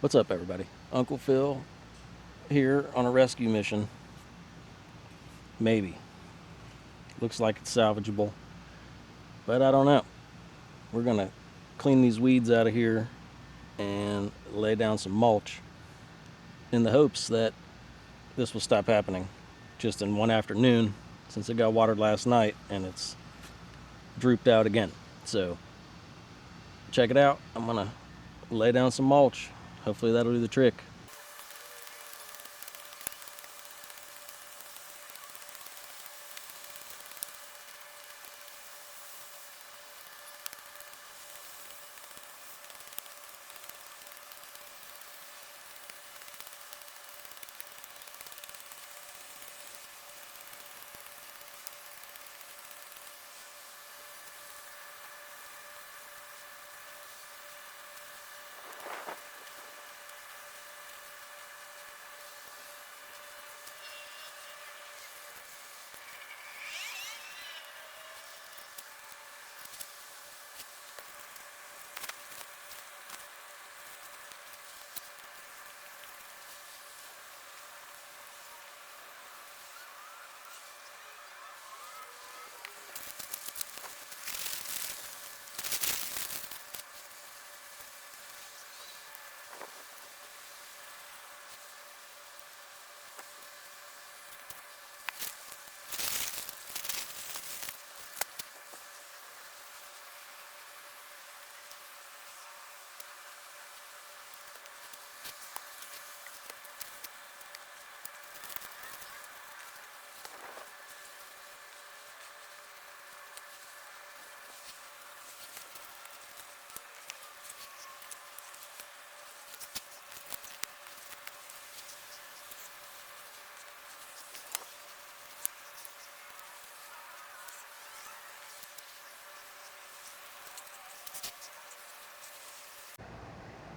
What's up, everybody? Uncle Phil here on a rescue mission. Maybe. Looks like it's salvageable, but I don't know. We're going to clean these weeds out of here and lay down some mulch in the hopes that this will stop happening just in one afternoon since it got watered last night and it's drooped out again. So, check it out. I'm going to lay down some mulch. Hopefully, that'll do the trick.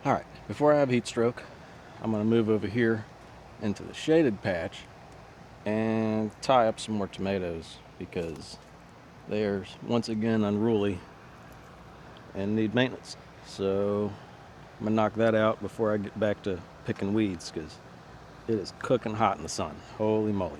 All right, before I have heat stroke, I'm going to move over here into the shaded patch and tie up some more tomatoes because they are once again unruly and need maintenance. So I'm going to knock that out before I get back to picking weeds because it is cooking hot in the sun. Holy moly.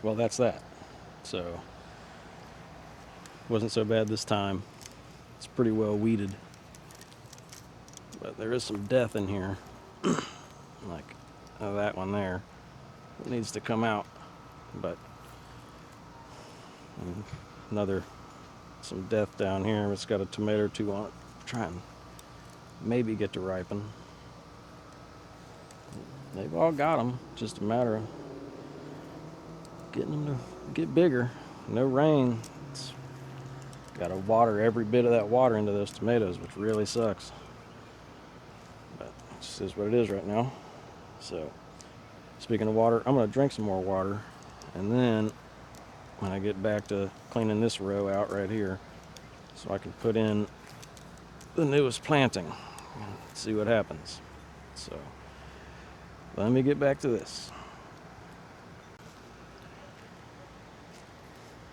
Well, that's that. So, wasn't so bad this time. It's pretty well weeded. But there is some death in here. Like that one there. It needs to come out. But another some death down here. It's got a tomato or two on it. Try and maybe get to ripen. They've all got them. Just a matter of getting them to get bigger. No rain. It's got to water every bit of that water into those tomatoes, which really sucks. But This is what it is right now. So, speaking of water, I'm going to drink some more water, and then when I get back to cleaning this row out right here, so I can put in the newest planting and see what happens. So, let me get back to this.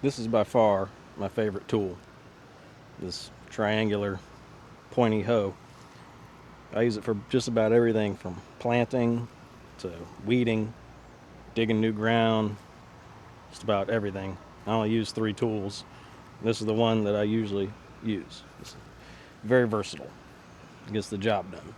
This is by far my favorite tool, this triangular pointy hoe. I use it for just about everything from planting to weeding, digging new ground, just about everything. I only use 3 tools. This is the one that I usually use. It's very versatile. It gets the job done.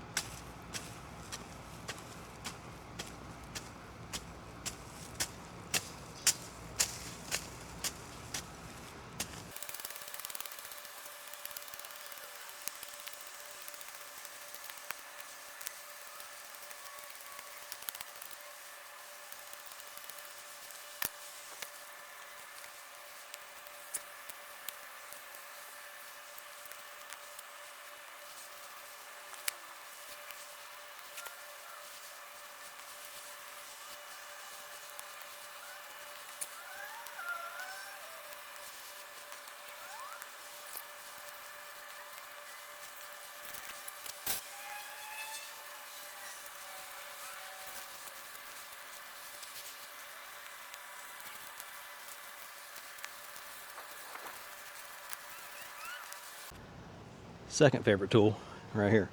Second favorite tool, right here.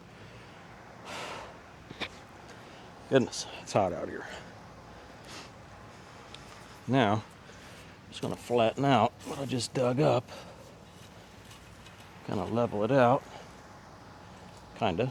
Goodness, it's hot out here. Now, I'm just going to flatten out what I just dug up. Kind of level it out. Kinda.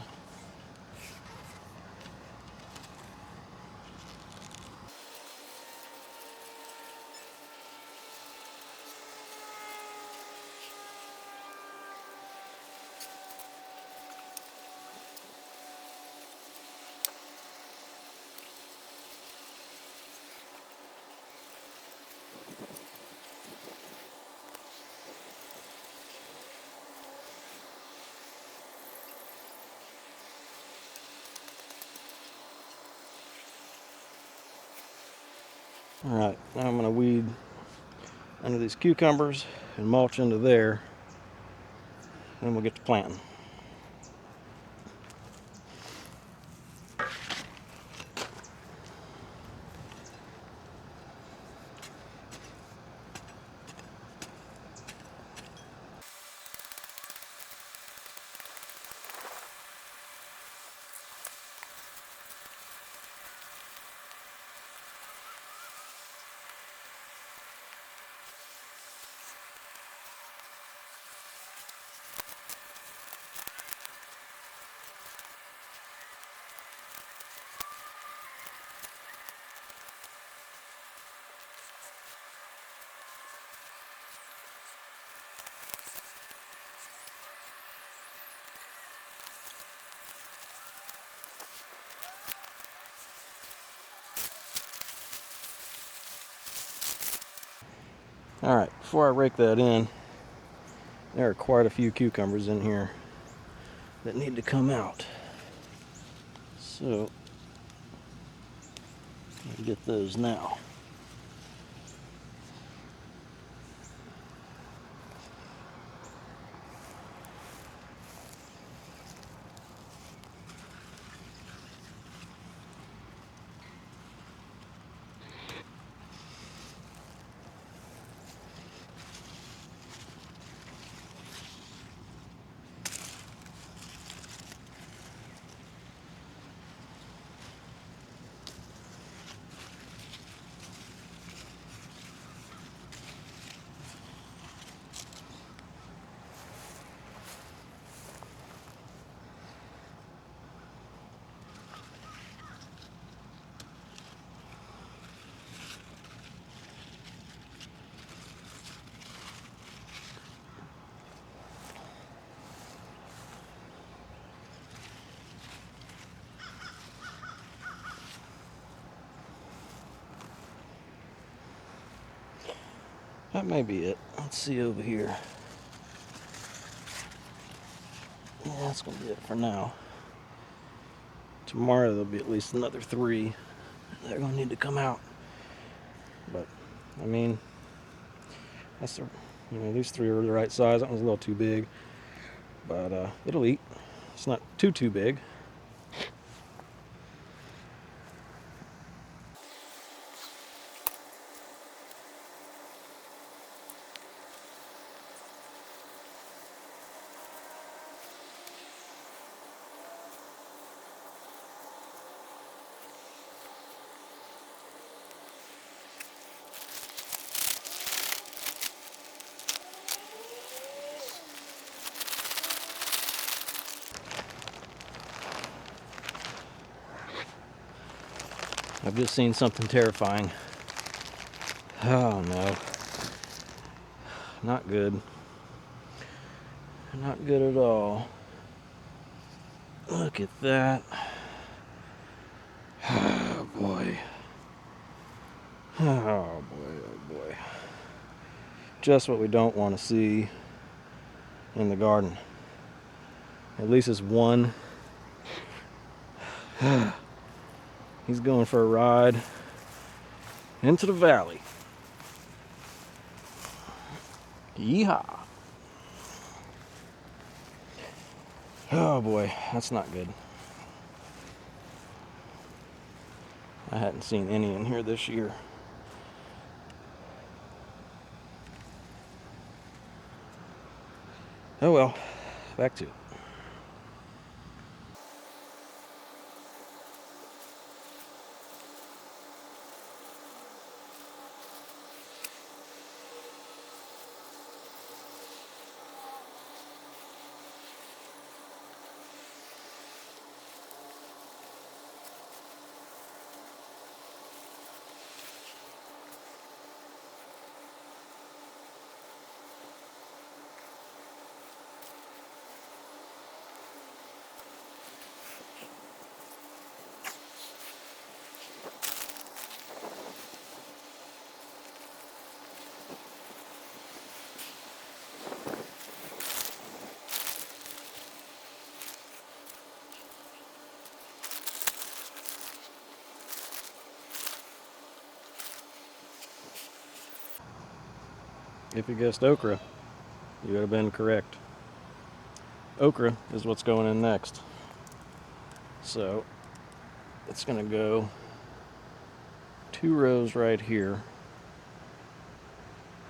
Alright, now I'm going to weed under these cucumbers and mulch into there, and we'll get to planting. Alright, before I rake that in, there are quite a few cucumbers in here that need to come out. So, I'll get those now. That may be it. Let's see over here. Yeah, that's going to be it for now. Tomorrow there'll be at least another 3 that are going to need to come out. But, I mean, that's the, these 3 are the right size. That one's a little too big, but it'll eat. It's not too big. I've just seen something terrifying. Oh no. Not good. Not good at all. Look at that. Oh boy. Oh boy. Just what we don't want to see in the garden. At least it's one. He's going for a ride into the valley. Yeehaw. Oh boy, that's not good. I hadn't seen any in here this year. Oh well, back to it. If you guessed okra, you would have been correct. Okra is what's going in next. So it's going to go 2 rows right here.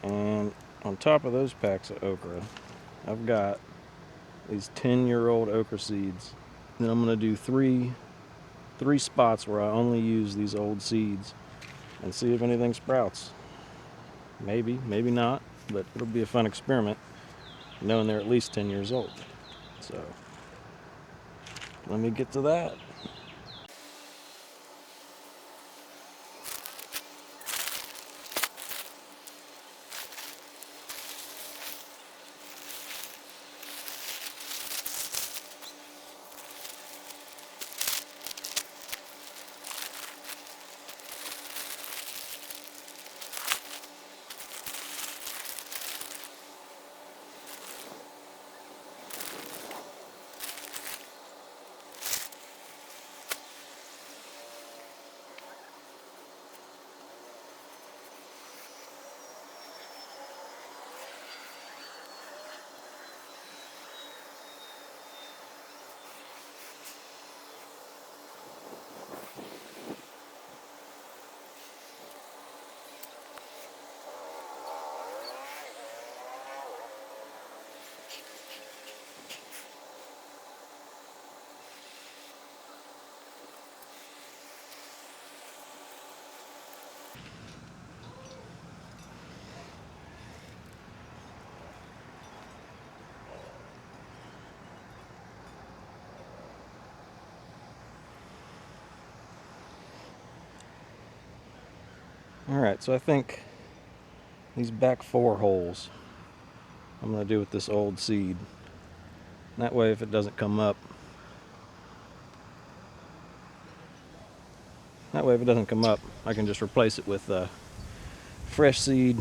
And on top of those packs of okra, I've got these 10-year-old okra seeds. Then I'm going to do three spots where I only use these old seeds and see if anything sprouts. Maybe, maybe not, but it'll be a fun experiment knowing they're at least 10 years old. So let me get to that. Alright, so I think these back 4 holes I'm going to do with this old seed. That way if it doesn't come up, I can just replace it with fresh seed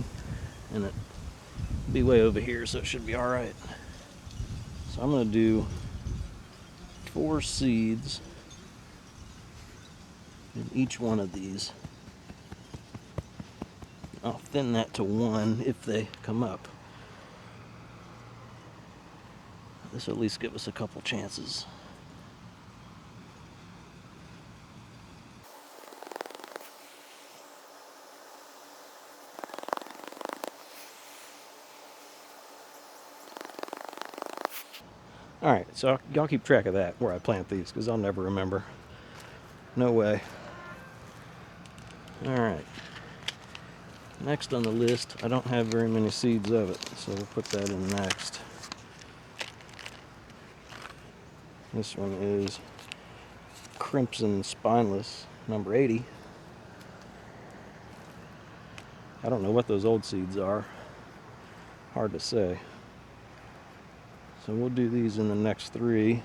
and it be way over here, so it should be alright. So I'm going to do 4 seeds in each one of these. I'll thin that to 1 if they come up. This will at least give us a couple chances. Alright, so y'all keep track of that, where I plant these, because I'll never remember. No way. Alright. Next on the list, I don't have very many seeds of it, so we'll put that in next. This one is Crimson Spineless, number 80. I don't know what those old seeds are. Hard to say. So we'll do these in the next 3.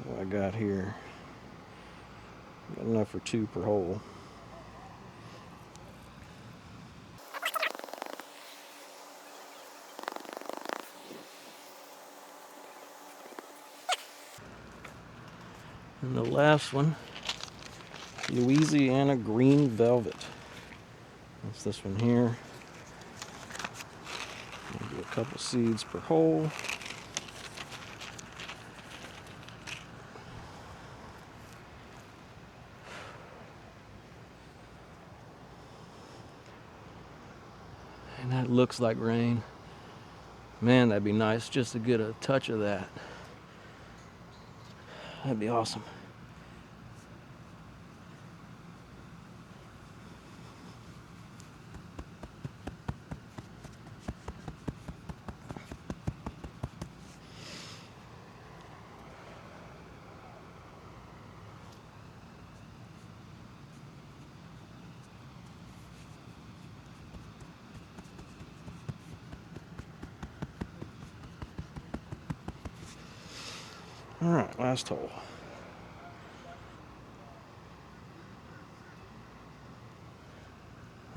What I got here. Got enough for 2 per hole. And the last one, Louisiana Green Velvet. That's this one here. I'll do a couple seeds per hole. And that looks like rain. Man, that'd be nice just to get a touch of that. That'd be awesome. All right, last hole.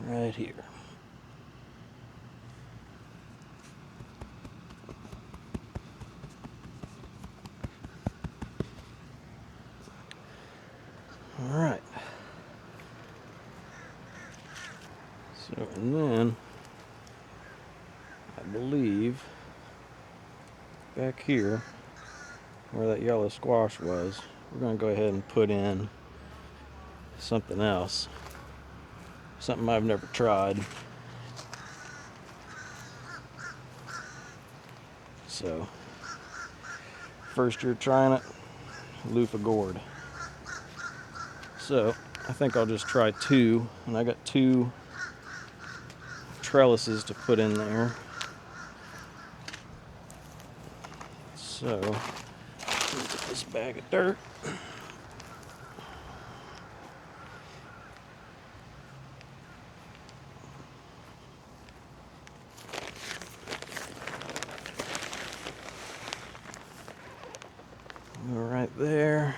Right here. All right. So, and then, I believe, back here, where that yellow squash was, we're going to go ahead and put in something else. Something I've never tried. So, first you're trying it, loofah gourd. So, I think I'll just try 2, and I got 2 trellises to put in there. So, look at this bag of dirt. Go right there.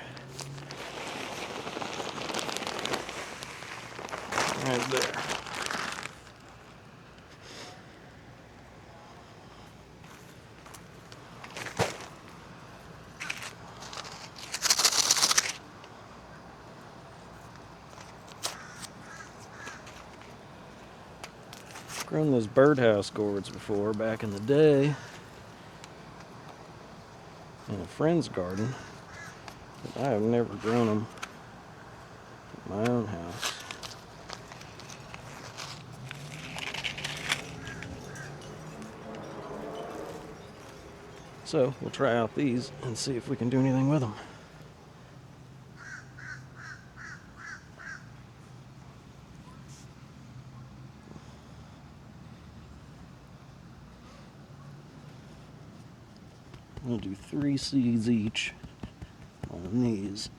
Right there. Grown those birdhouse gourds before back in the day in a friend's garden, but I have never grown them in my own house. So we'll try out these and see if we can do anything with them. We'll do 3 seeds each on these.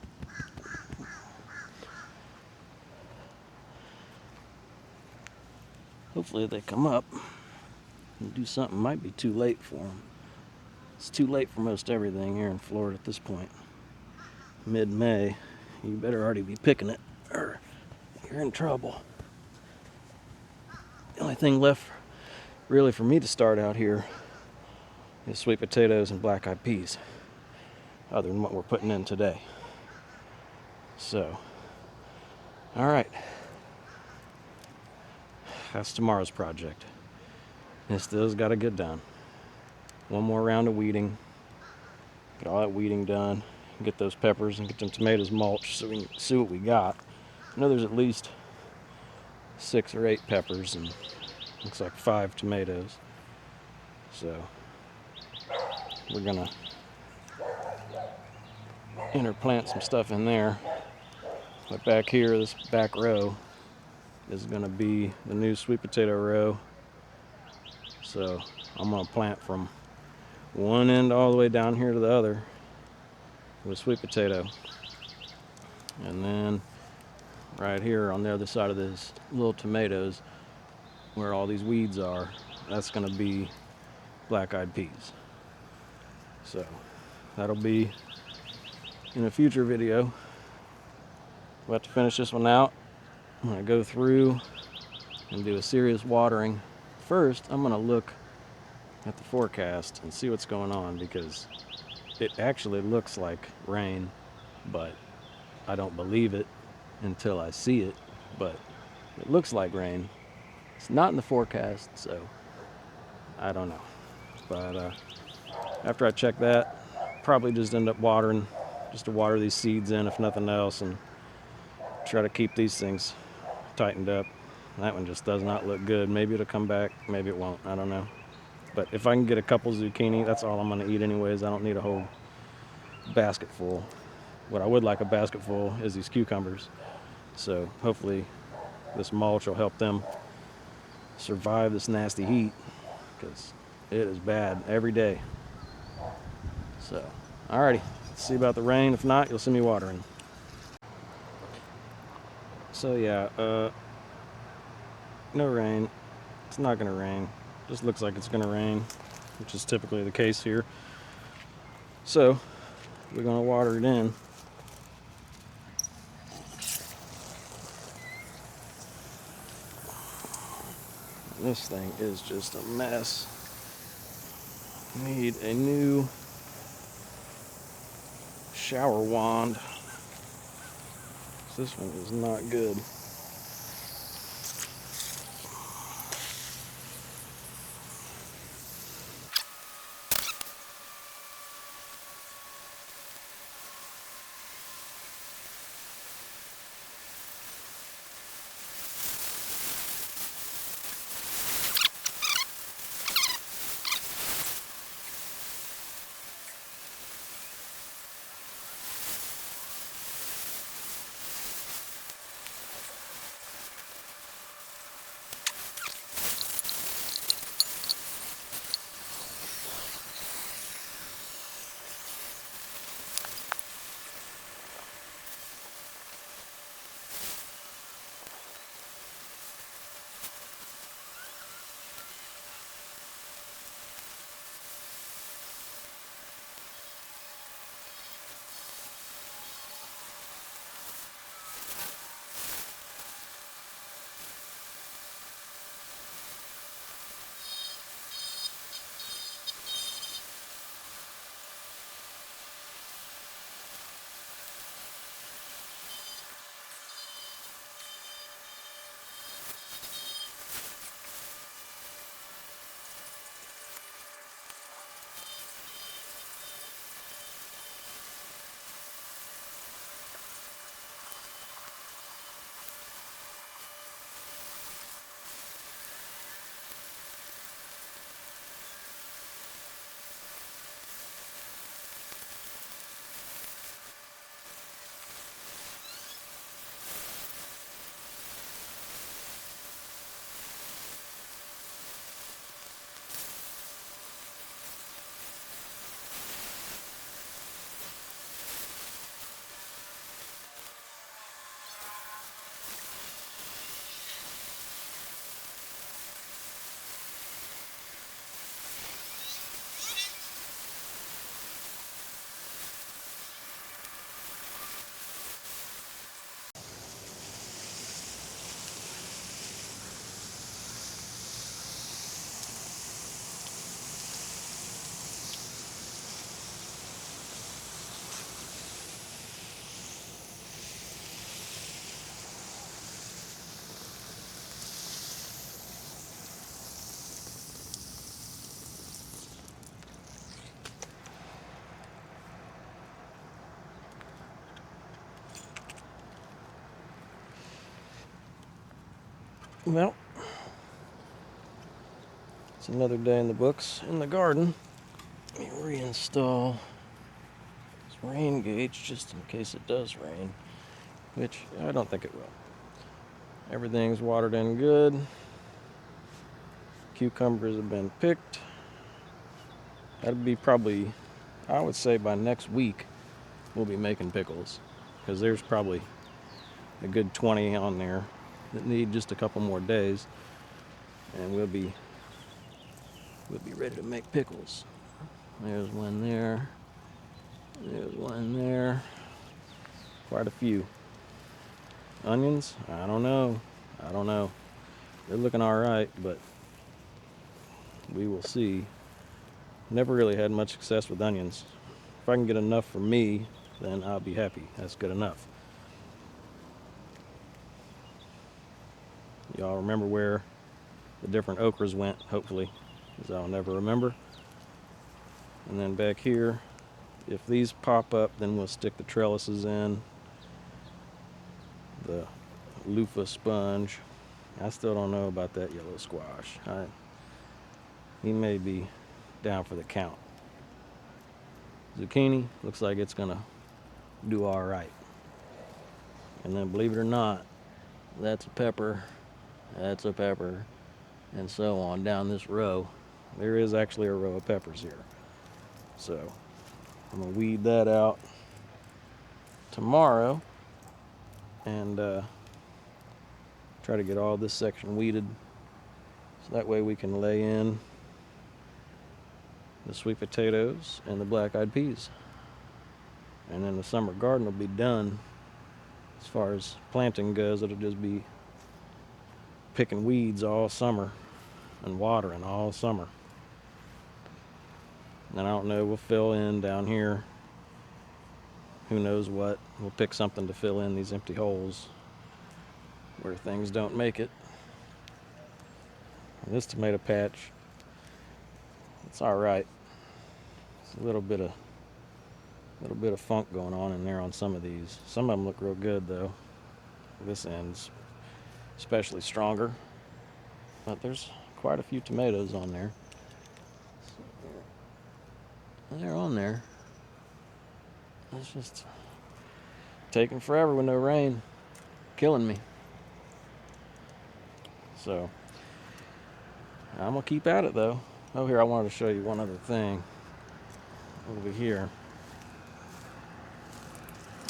Hopefully they come up and do something. Might be too late for them. It's too late for most everything here in Florida at this point. Mid-May, you better already be picking it or you're in trouble. The only thing left really for me to start out here is sweet potatoes and black-eyed peas, other than what we're putting in today. So, All right. That's tomorrow's project. And it still's got to get done. One more round of weeding. Get all that weeding done. Get those peppers and get them tomatoes mulched so we can see what we got. I know there's at least 6 or 8 peppers and looks like 5 tomatoes. So we're gonna interplant some stuff in there. But back here, this back row is gonna be the new sweet potato row. So I'm gonna plant from one end all the way down here to the other with sweet potato. And then right here on the other side of this little tomatoes where all these weeds are, that's gonna be black-eyed peas. So that'll be in a future video. We'll have to finish this one out. I'm gonna go through and do a serious watering. First, I'm gonna look at the forecast and see what's going on, because it actually looks like rain, but I don't believe it until I see it. But it looks like rain. It's not in the forecast, so I don't know. But after I check that, probably just end up watering, just to water these seeds in, if nothing else, and try to keep these things tightened up. That one just does not look good. Maybe it'll come back, maybe it won't, I don't know. But if I can get a couple zucchini, that's all I'm gonna eat anyways. I don't need a whole basket full. What I would like a basket full is these cucumbers. So hopefully this mulch will help them survive this nasty heat, because it is bad every day. So, alrighty, let's see about the rain. If not, you'll see me watering. So yeah, no rain. It's not gonna rain. Just looks like it's gonna rain, which is typically the case here. So we're gonna water it in. This thing is just a mess. Need a new shower wand. This one is not good. Well, it's another day in the books in the garden. Let me reinstall this rain gauge just in case it does rain, which I don't think it will. Everything's watered in good. Cucumbers have been picked. That'll be probably, I would say by next week, we'll be making pickles, because there's probably a good 20 on there that need just a couple more days, and we'll be ready to make pickles. There's one there. There's one there. Quite a few. Onions? I don't know. They're looking all right, but we will see. Never really had much success with onions. If I can get enough for me, then I'll be happy. That's good enough. Y'all remember where the different okras went, hopefully, because I'll never remember. And then back here, if these pop up, then we'll stick the trellises in. The loofah sponge. I still don't know about that yellow squash. He may be down for the count. Zucchini looks like it's gonna do all right. And then, believe it or not, that's a pepper, that's a pepper, and so on down this row. There is actually a row of peppers here. So I'm gonna weed that out tomorrow and try to get all this section weeded, so that way we can lay in the sweet potatoes and the black-eyed peas. And then the summer garden will be done. As far as planting goes, it'll just be picking weeds all summer and watering all summer. And I don't know, we'll fill in down here. Who knows what? We'll pick something to fill in these empty holes where things don't make it. And this tomato patch, it's all right. It's a little bit of funk going on in there on some of these. Some of them look real good though. This end's especially stronger, but there's quite a few tomatoes on there. They're on there. It's just taking forever with no rain, killing me. So I'm gonna keep at it though. Oh, here, I wanted to show you one other thing over here.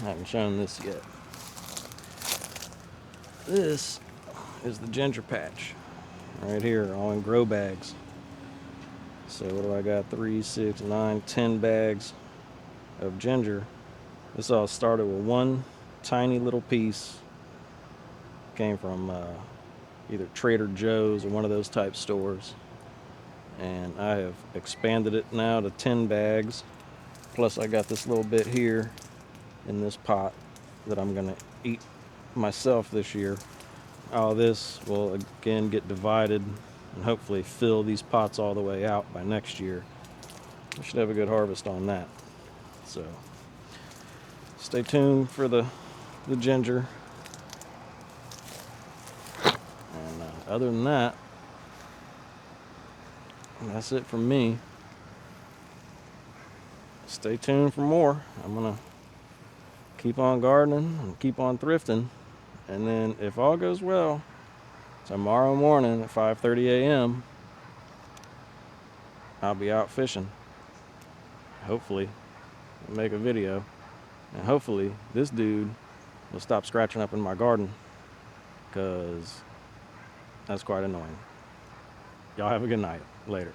I haven't shown this yet. This is the ginger patch right here, all in grow bags. So what do I got? 3, 6, 9, 10 bags of ginger. This all started with one tiny little piece. Came from either Trader Joe's or one of those type stores. And I have expanded it now to 10 bags. Plus I got this little bit here in this pot that I'm gonna eat myself this year. All this will again get divided and hopefully fill these pots all the way out by next year. I should have a good harvest on that. So stay tuned for the ginger. And other than that, that's it from me. Stay tuned for more. I'm gonna keep on gardening and keep on thrifting. And then if all goes well, tomorrow morning at 5:30 a.m., I'll be out fishing. Hopefully, I'll make a video. And hopefully, this dude will stop scratching up in my garden, because that's quite annoying. Y'all have a good night. Later.